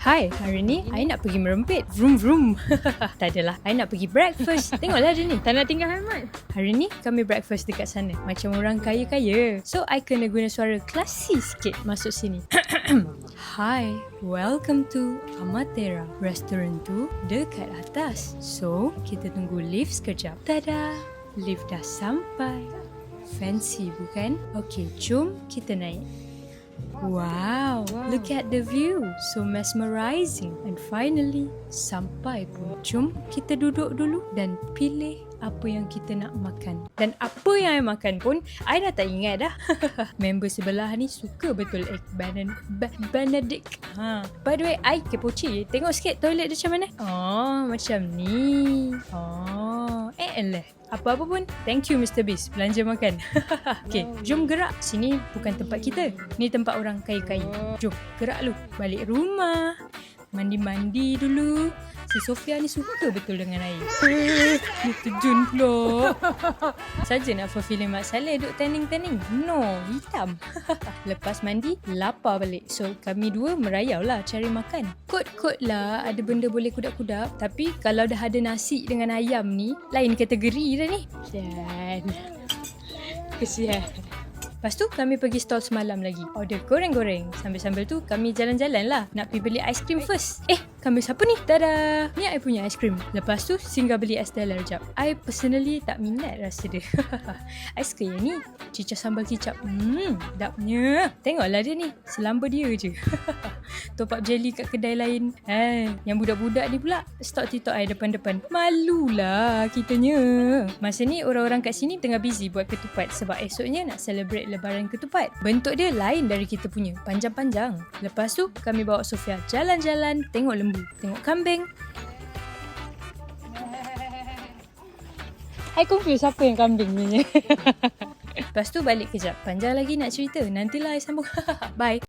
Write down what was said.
Hai, hari ni I nak pergi merempit. Vroom vroom. Tak adalah, I nak pergi breakfast. Tengoklah dia ni, tak nak tinggal Ahmad. Hari ni kami breakfast dekat sana, macam orang kaya-kaya. So I kena guna suara klasi sikit masuk sini. Hi, welcome to Amatera. Restoran tu dekat atas. So kita tunggu lift sekejap. Tada, lift dah sampai. Fancy bukan? Okay, jom kita naik. Wow, look at the view. So mesmerizing. And finally, sampai pun. Jom kita duduk dulu dan pilih apa yang kita nak makan. Dan apa yang I makan pun, I dah tak ingat dah. Member sebelah ni suka betul egg Benedict. By the way, I kepoci. Tengok sikit toilet dia macam mana. Oh, macam ni. Oh, elah. Apa-apa pun, thank you Mr. Beast, belanja makan. Okay, jom gerak. Sini bukan tempat kita. Ni tempat orang kaya-kaya. Jom, gerak lu. Balik rumah. Mandi-mandi dulu. Si Sofia ni suka betul dengan air. Dia terjun pula. Saja nak fulfill Mak Saleh duk tanning-tanning. No, hitam. Lepas mandi, lapar balik. So, kami dua merayau lah cari makan. Kot-kot lah ada benda boleh kudak-kudak. Tapi kalau dah ada nasi dengan ayam ni, lain kategori dah ni. Kesian. Lepas tu kami pergi stall semalam lagi. Order goreng-goreng. Sambil-sambil tu kami jalan-jalan lah. Nak pergi beli ice cream first. Kami siapa ni? Tada! Ni I punya ice cream. Lepas tu singgah beli es teler jap. I personally tak minat rasa dia. I suka yang ni. Cicah sambal kicap. Sedapnya. Tengoklah dia ni. Selamba dia je. Top up jelly kat kedai lain. Yang budak-budak ni pula stok TikTok I depan-depan. Malulah kitanya. Masa ni orang-orang kat sini tengah busy buat ketupat. Sebab esoknya nak celebrate lebaran ketupat. Bentuk dia lain dari kita punya. Panjang-panjang. Lepas tu kami bawa Sofia jalan-jalan. Tengok lembu. Tengok kambing. I confuse siapa yang kambing ni. Lepas tu balik kejap. Panjang lagi nak cerita. Nantilah I sambung. Bye.